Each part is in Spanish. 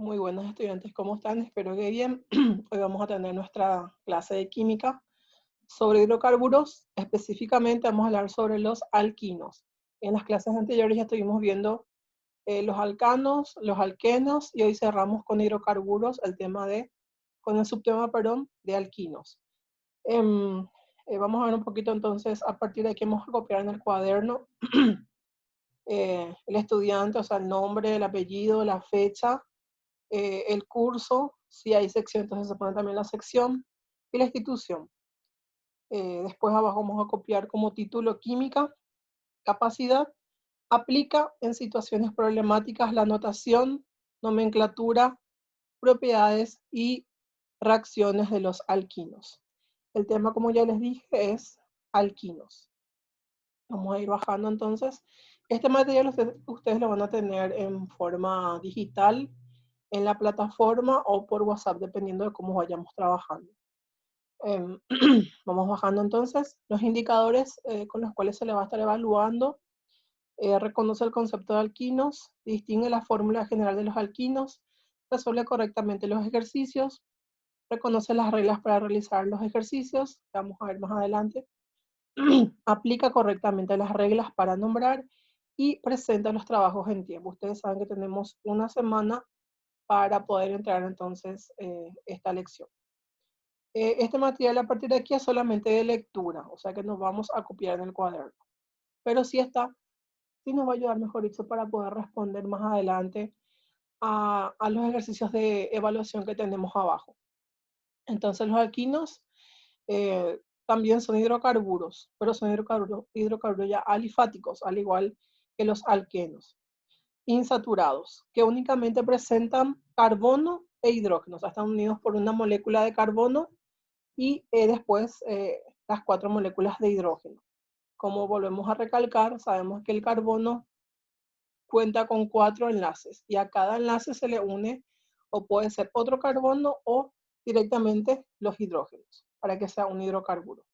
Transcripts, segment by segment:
Muy buenos estudiantes, ¿cómo están? Espero que bien. Hoy vamos a tener nuestra clase de química sobre hidrocarburos. Específicamente vamos a hablar sobre los alquinos. En las clases anteriores ya estuvimos viendo los alcanos, los alquenos y hoy cerramos con hidrocarburos con el subtema, perdón, de alquinos. Em, Vamos a ver un poquito entonces, a partir de aquí vamos a copiar en el cuaderno el estudiante, o sea, el nombre, el apellido, la fecha, el curso, si hay sección, entonces se pone también la sección y la institución. Después abajo vamos a copiar como título química, capacidad, aplica en situaciones problemáticas la notación, nomenclatura, propiedades y reacciones de los alquinos. El tema, como ya les dije, es alquinos. Vamos a ir bajando entonces. Este material ustedes lo van a tener en forma digital en la plataforma o por WhatsApp, dependiendo de cómo vayamos trabajando. Vamos bajando entonces. Los indicadores con los cuales se le va a estar evaluando. Reconoce el concepto de alquinos, distingue la fórmula general de los alquinos, resuelve correctamente los ejercicios, reconoce las reglas para realizar los ejercicios, vamos a ver más adelante, aplica correctamente las reglas para nombrar y presenta los trabajos en tiempo. Ustedes saben que tenemos una semana para poder entrar entonces esta lección. Este material a partir de aquí es solamente de lectura, o sea que nos vamos a copiar en el cuaderno. Pero sí nos va a ayudar, mejor dicho, para poder responder más adelante a los ejercicios de evaluación que tenemos abajo. Entonces los alquinos también son hidrocarburos, pero son hidrocarburos ya alifáticos, al igual que los alquenos. Insaturados, que únicamente presentan carbono e hidrógeno, o sea, están unidos por una molécula de carbono y después las 4 moléculas de hidrógeno. Como volvemos a recalcar, sabemos que el carbono cuenta con 4 enlaces y a cada enlace se le une o puede ser otro carbono o directamente los hidrógenos para que sea un hidrocarburo.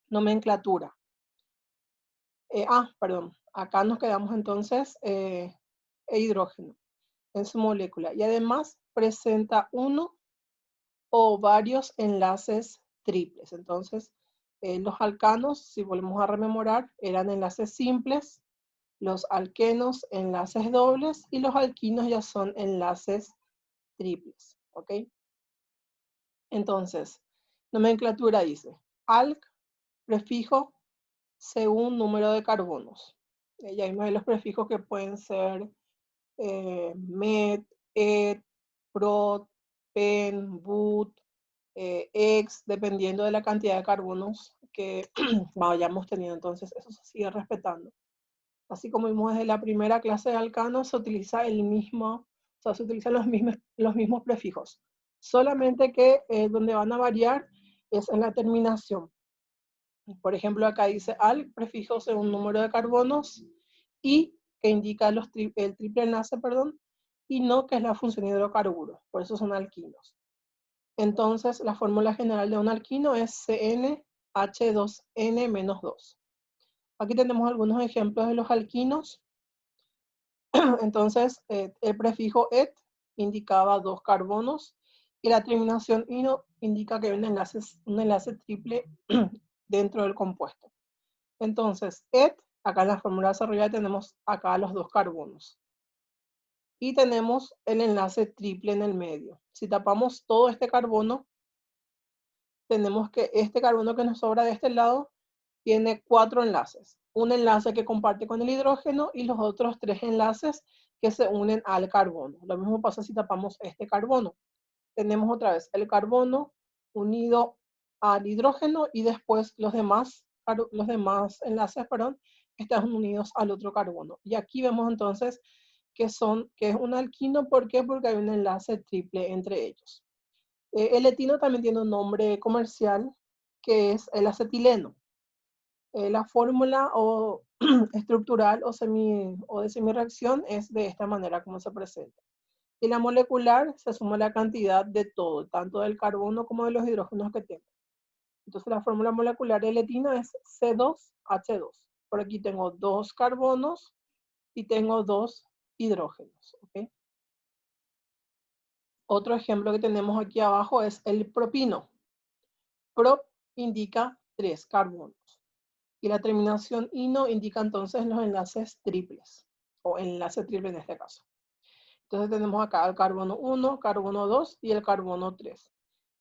Nomenclatura. Perdón, acá nos quedamos entonces hidrógeno en su molécula y además presenta uno o varios enlaces triples. Entonces, los alcanos, si volvemos a rememorar, eran enlaces simples, los alquenos enlaces dobles y los alquinos ya son enlaces triples. ¿Ok? Entonces, nomenclatura dice, alc, prefijo, según número de carbonos. Ya hay los prefijos que pueden ser met, et, prot, pen, but, ex, dependiendo de la cantidad de carbonos que vayamos teniendo. Entonces, eso se sigue respetando. Así como vimos desde la primera clase de alcanos, se utiliza o sea, se utilizan los mismos prefijos. Solamente que donde van a variar es en la terminación. Por ejemplo, acá dice al, prefijo según número de carbonos, y que indica el triple enlace, perdón, y no, que es la función hidrocarburo. Por eso son alquinos. Entonces, la fórmula general de un alquino es CnH2n-2. Aquí tenemos algunos ejemplos de los alquinos. Entonces, el prefijo et indicaba 2 carbonos y la terminación ino indica que hay un enlace triple dentro del compuesto. Entonces, et, acá en la fórmula desarrollada tenemos acá los 2 carbonos. Y tenemos el enlace triple en el medio. Si tapamos todo este carbono, tenemos que este carbono que nos sobra de este lado tiene 4 enlaces. Un enlace que comparte con el hidrógeno y los otros 3 enlaces que se unen al carbono. Lo mismo pasa si tapamos este carbono. Tenemos otra vez el carbono unido al hidrógeno y después los demás enlaces, perdón, están unidos al otro carbono. Y aquí vemos entonces que es un alquino. ¿Por qué? Porque hay un enlace triple entre ellos. El etino también tiene un nombre comercial que es el acetileno. La fórmula estructural o de semireacción es de esta manera como se presenta. Y la molecular se suma la cantidad de todo, tanto del carbono como de los hidrógenos que tengo. Entonces la fórmula molecular del etino es C2H2. Por aquí tengo 2 carbonos y tengo 2 hidrógenos. ¿Okay? Otro ejemplo que tenemos aquí abajo es el propino. Prop indica 3 carbonos. Y la terminación ino indica entonces los enlaces triples, o enlace triple en este caso. Entonces tenemos acá el carbono 1, carbono 2 y el carbono 3.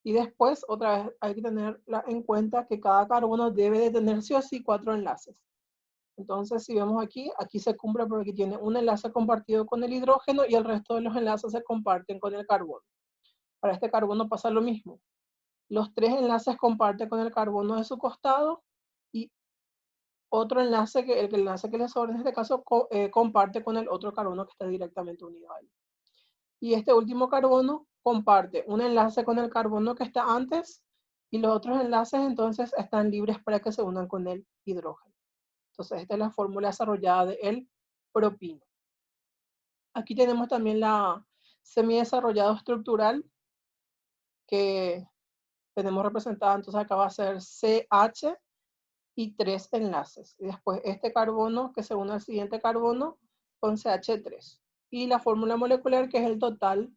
Y después, otra vez, hay que tener en cuenta que cada carbono debe de tener sí o sí 4 enlaces. Entonces, si vemos aquí, aquí se cumple porque tiene un enlace compartido con el hidrógeno y el resto de los enlaces se comparten con el carbono. Para este carbono pasa lo mismo. Los 3 enlaces comparten con el carbono de su costado y otro enlace, el enlace que le sobra en este caso, comparte con el otro carbono que está directamente unido a él. Y este último carbono comparte un enlace con el carbono que está antes y los otros enlaces entonces están libres para que se unan con el hidrógeno. Entonces esta es la fórmula desarrollada del propino. Aquí tenemos también la semidesarrollado estructural que tenemos representada, entonces acá va a ser CH y 3 enlaces. Y después este carbono que se une al siguiente carbono con CH3. Y la fórmula molecular que es el total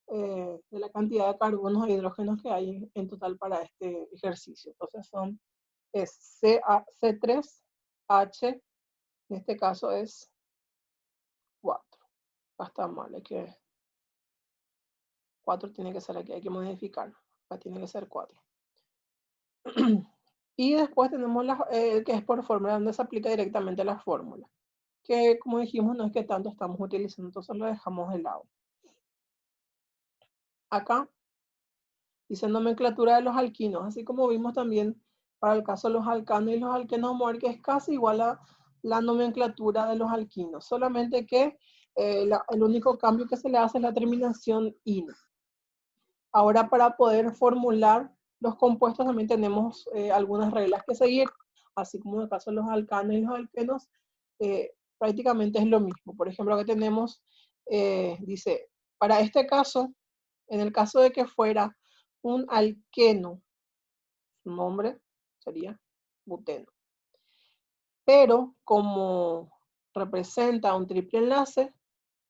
de la cantidad de carbonos e hidrógenos que hay en total para este ejercicio. Entonces es C3H, en este caso es 4. Acá está mal, 4 tiene que ser aquí, hay que modificarlo. Acá tiene que ser 4. Y después tenemos que es por fórmula, donde se aplica directamente la fórmula. Que como dijimos, no es que tanto estamos utilizando, entonces lo dejamos de lado. Acá dice nomenclatura de los alquinos, así como vimos también para el caso de los alcanos y los alquenos homoer, que es casi igual a la nomenclatura de los alquinos, solamente que el único cambio que se le hace es la terminación ino. Ahora, para poder formular los compuestos también tenemos algunas reglas que seguir, así como en el caso de los alcanos y los alquenos, prácticamente es lo mismo. Por ejemplo, aquí tenemos, dice, para este caso, en el caso de que fuera un alqueno, su nombre sería buteno. Pero como representa un triple enlace,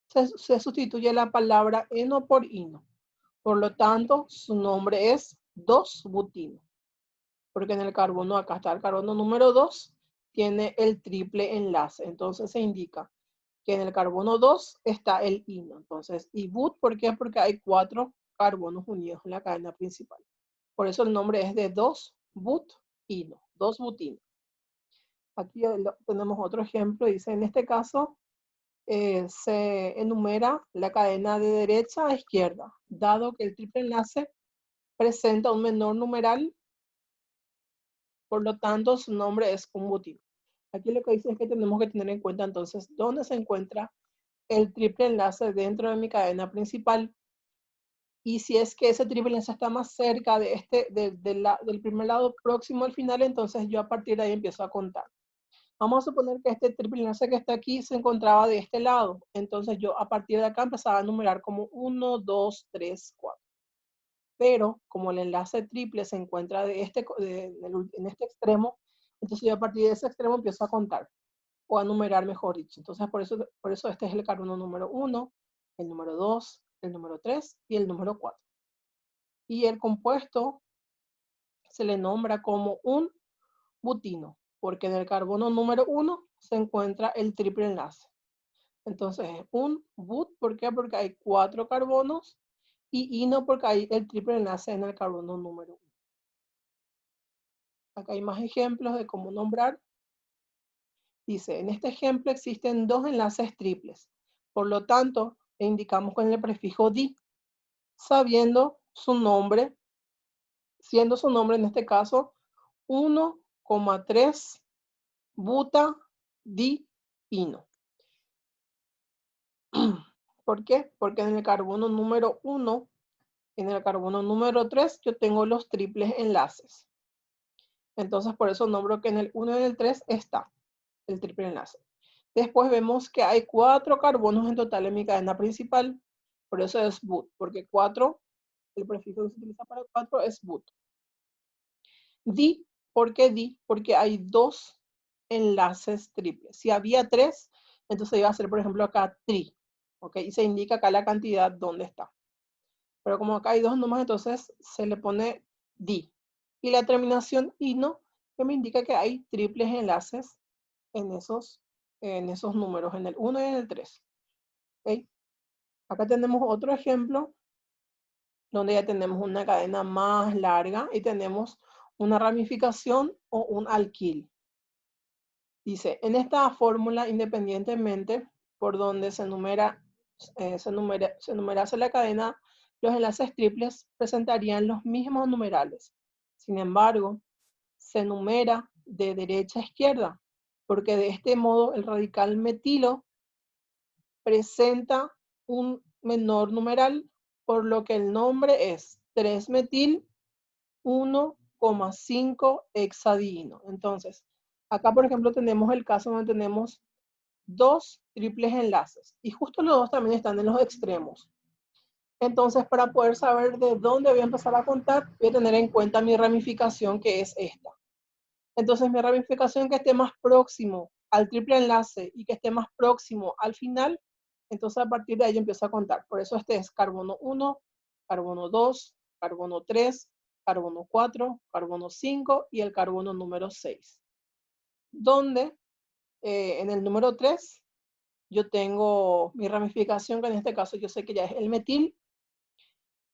se sustituye la palabra eno por ino. Por lo tanto, su nombre es 2-butino. Porque en el carbono, acá está el carbono número 2, tiene el triple enlace. Entonces se indica que en el carbono 2 está el ino. Entonces, y but, ¿por qué? Porque hay 4 carbonos unidos en la cadena principal. Por eso el nombre es de 2-but-ino, 2-butino. Aquí tenemos otro ejemplo, dice, en este caso se enumera la cadena de derecha a izquierda, dado que el triple enlace presenta un menor numeral, por lo tanto su nombre es un butino. Aquí lo que dice es que tenemos que tener en cuenta entonces dónde se encuentra el triple enlace dentro de mi cadena principal. Y si es que ese triple enlace está más cerca de del primer lado próximo al final, entonces yo a partir de ahí empiezo a contar. Vamos a suponer que este triple enlace que está aquí se encontraba de este lado. Entonces yo a partir de acá empezaba a numerar como 1, 2, 3, 4. Pero como el enlace triple se encuentra en este extremo, entonces yo a partir de ese extremo empiezo a contar o a numerar, mejor dicho. Entonces por eso este es el carbono número 1, el número 2, el número 3 y el número 4. Y el compuesto se le nombra como un butino, porque en el carbono número 1 se encuentra el triple enlace. Entonces es un but, ¿por qué? Porque hay 4 carbonos y ino porque hay el triple enlace en el carbono número 1. Acá hay más ejemplos de cómo nombrar. Dice, en este ejemplo existen 2 enlaces triples. Por lo tanto, le indicamos con el prefijo di, sabiendo su nombre, siendo su nombre en este caso 1,3 buta di ino. ¿Por qué? Porque en el carbono número 1, en el carbono número 3, yo tengo los triples enlaces. Entonces, por eso nombro que en el 1 y en el 3 está el triple enlace. Después vemos que hay 4 carbonos en total en mi cadena principal. Por eso es but, porque 4, el prefijo que se utiliza para 4 es but. Di, ¿por qué di? Porque hay 2 enlaces triples. Si había 3, entonces iba a ser, por ejemplo, acá tri. ¿Ok? Y se indica acá la cantidad dónde está. Pero como acá hay dos números, entonces se le pone di. Y la terminación ino, que me indica que hay triples enlaces en esos números, en el 1 y en el 3. ¿Okay? Acá tenemos otro ejemplo donde ya tenemos una cadena más larga y tenemos una ramificación o un alquil. Dice, en esta fórmula, independientemente por donde se numerase la cadena, los enlaces triples presentarían los mismos numerales. Sin embargo, se numera de derecha a izquierda, porque de este modo el radical metilo presenta un menor numeral, por lo que el nombre es 3-metil 1,5 hexadieno. Entonces, acá por ejemplo tenemos el caso donde tenemos dos triples enlaces y justo los dos también están en los extremos. Entonces, para poder saber de dónde voy a empezar a contar, voy a tener en cuenta mi ramificación, que es esta. Entonces, mi ramificación que esté más próximo al triple enlace y que esté más próximo al final, entonces a partir de ahí yo empiezo a contar. Por eso este es carbono 1, carbono 2, carbono 3, carbono 4, carbono 5 y el carbono número 6. Donde en el número 3 yo tengo mi ramificación, que en este caso yo sé que ya es el metil,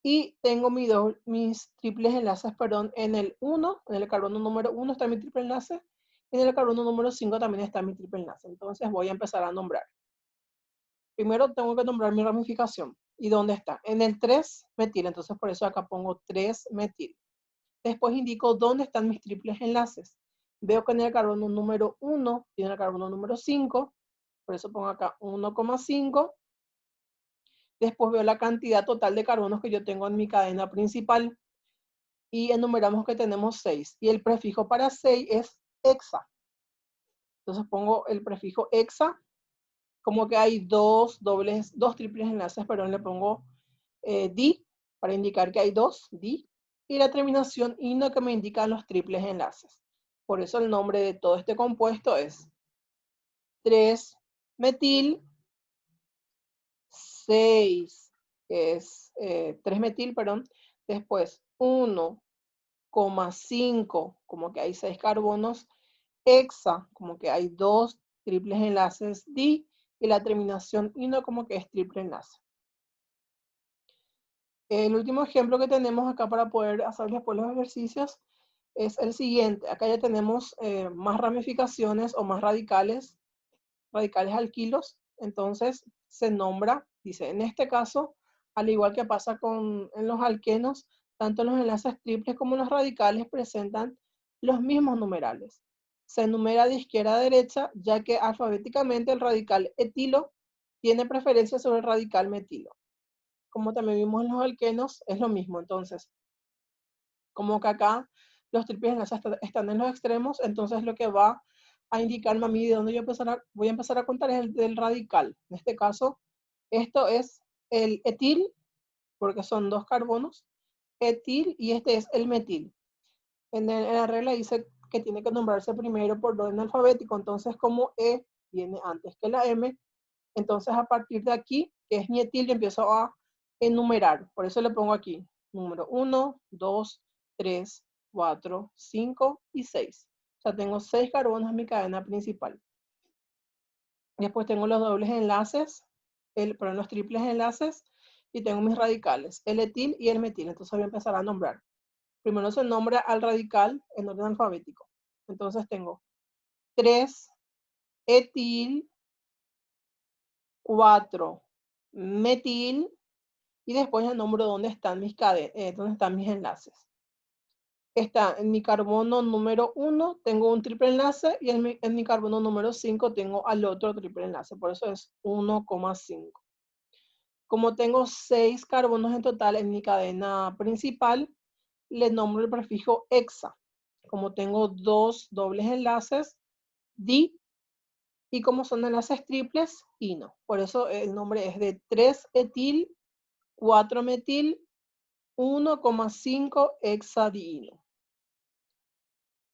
y tengo mis triples enlaces, perdón, en el 1, en el carbono número 1 está mi triple enlace, y en el carbono número 5 también está mi triple enlace. Entonces voy a empezar a nombrar. Primero tengo que nombrar mi ramificación. ¿Y dónde está? En el 3-metil, entonces por eso acá pongo 3-metil. Después indico dónde están mis triples enlaces. Veo que en el carbono número 1 y en el carbono número 5, por eso pongo acá 1,5. Después veo la cantidad total de carbonos que yo tengo en mi cadena principal y enumeramos que tenemos 6. Y el prefijo para 6 es hexa. Entonces pongo el prefijo hexa, como que hay dos triples enlaces, perdón, le pongo di para indicar que hay dos, di, y la terminación ino que me indican los triples enlaces. Por eso el nombre de todo este compuesto es 3-metil, 6 es 3-metil, perdón, después 1,5, como que hay 6 carbonos, hexa, como que hay dos triples enlaces di, y la terminación ino como que es triple enlace. El último ejemplo que tenemos acá para poder hacer después los ejercicios es el siguiente. Acá ya tenemos más ramificaciones o más radicales alquilos. Entonces se nombra, dice, en este caso, al igual que pasa en los alquenos, tanto los enlaces triples como los radicales presentan los mismos numerales. Se enumera de izquierda a derecha, ya que alfabéticamente el radical etilo tiene preferencia sobre el radical metilo. Como también vimos en los alquenos, es lo mismo. Entonces, como que acá los triples enlaces están en los extremos, entonces lo que va a indicarme a mí de dónde yo voy a empezar a contar es el del radical. En este caso, esto es el etil, porque son dos carbonos, etil, y este es el metil. En la regla dice que tiene que nombrarse primero por orden alfabético, entonces como E viene antes que la M, entonces a partir de aquí, que es mi etil, yo empiezo a enumerar. Por eso le pongo aquí, número 1, 2, 3, 4, 5 y 6. O sea, tengo 6 carbonos en mi cadena principal. Después tengo los dobles enlaces, perdón, los triples enlaces, y tengo mis radicales, el etil y el metil. Entonces voy a empezar a nombrar. Primero se nombra al radical en orden alfabético. Entonces tengo 3 etil, 4 metil, y después el nombro dónde están dónde están mis enlaces. Está en mi carbono número 1, tengo un triple enlace, y en mi carbono número 5 tengo al otro triple enlace, por eso es 1,5. Como tengo 6 carbonos en total en mi cadena principal, le nombro el prefijo hexa. Como tengo dos dobles enlaces, di, y como son enlaces triples, ino. Por eso el nombre es de 3-etil, 4-metil, 1,5 hexadieno.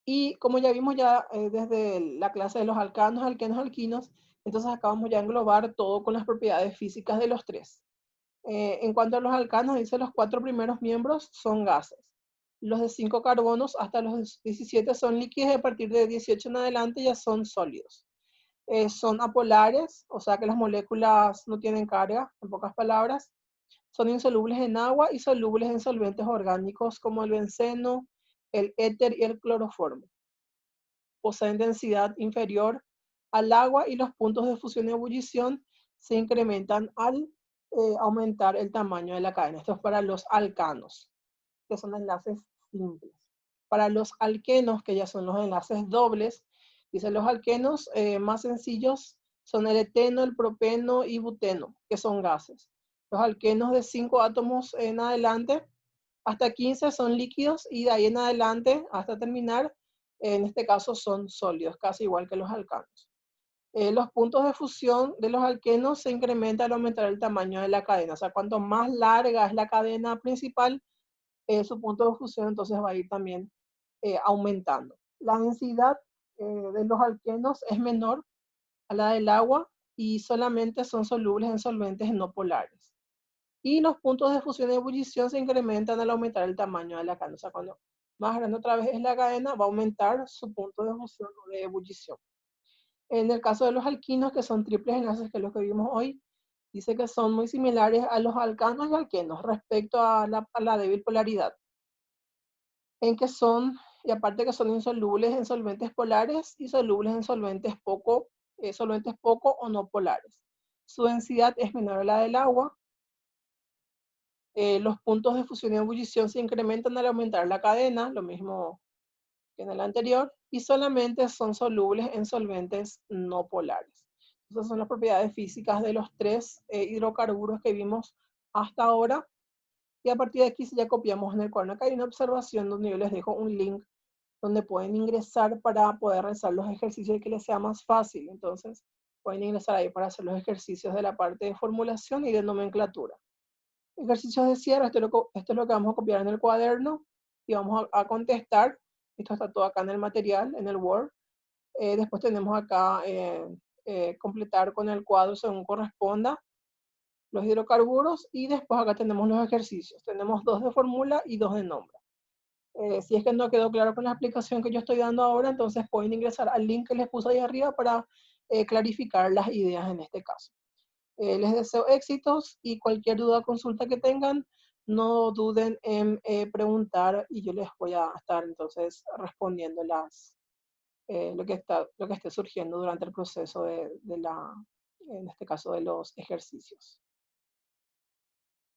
Y como ya vimos desde la clase de los alcanos, alquenos, alquinos, entonces acá vamos ya a englobar todo con las propiedades físicas de los tres. En cuanto a los alcanos, dice los 4 primeros miembros son gases. Los de 5 carbonos hasta los 17 son líquidos y a partir de 18 en adelante ya son sólidos. Son apolares, o sea que las moléculas no tienen carga, en pocas palabras. Son insolubles en agua y solubles en solventes orgánicos como el benceno, el éter y el cloroformo. Poseen densidad inferior al agua y los puntos de fusión y ebullición se incrementan al aumentar el tamaño de la cadena. Esto es para los alcanos, que son enlaces simples. Para los alquenos, que ya son los enlaces dobles, dice los alquenos más sencillos son el eteno, el propeno y buteno, que son gases. Los alquenos de 5 átomos en adelante hasta 15 son líquidos y de ahí en adelante hasta terminar, en este caso son sólidos, casi igual que los alcanos. Los puntos de fusión de los alquenos se incrementan al aumentar el tamaño de la cadena. O sea, cuanto más larga es la cadena principal, su punto de fusión entonces va a ir también aumentando. La densidad de los alquenos es menor a la del agua y solamente son solubles en solventes no polares. Y los puntos de fusión y ebullición se incrementan al aumentar el tamaño de la cadena. O sea, cuando más grande otra vez es la cadena, va a aumentar su punto de fusión o de ebullición. En el caso de los alquinos, que son triples enlaces, que es lo que vimos hoy, dice que son muy similares a los alcanos y alquenos respecto a la débil polaridad. En que son, y aparte que son insolubles en solventes polares y solubles en solventes poco o no polares. Su densidad es menor a la del agua. Los puntos de fusión y ebullición se incrementan al aumentar la cadena, lo mismo que en el anterior, y solamente son solubles en solventes no polares. Esas son las propiedades físicas de los 3 hidrocarburos que vimos hasta ahora. Y a partir de aquí, si ya copiamos en el cuaderno, acá hay una observación donde yo les dejo un link donde pueden ingresar para poder realizar los ejercicios y que les sea más fácil. Entonces, pueden ingresar ahí para hacer los ejercicios de la parte de formulación y de nomenclatura. Ejercicios de cierre, esto es lo que vamos a copiar en el cuaderno y vamos a contestar. Esto está todo acá en el material, en el Word. Después tenemos acá completar con el cuadro según corresponda los hidrocarburos y después acá tenemos los ejercicios. Tenemos 2 de fórmula y 2 de nombre. Si es que no quedó claro con la explicación que yo estoy dando ahora, entonces pueden ingresar al link que les puse ahí arriba para clarificar las ideas en este caso. Les deseo éxitos y cualquier duda o consulta que tengan, no duden en preguntar y yo les voy a estar entonces respondiendo lo que esté surgiendo durante el proceso en este caso de los ejercicios.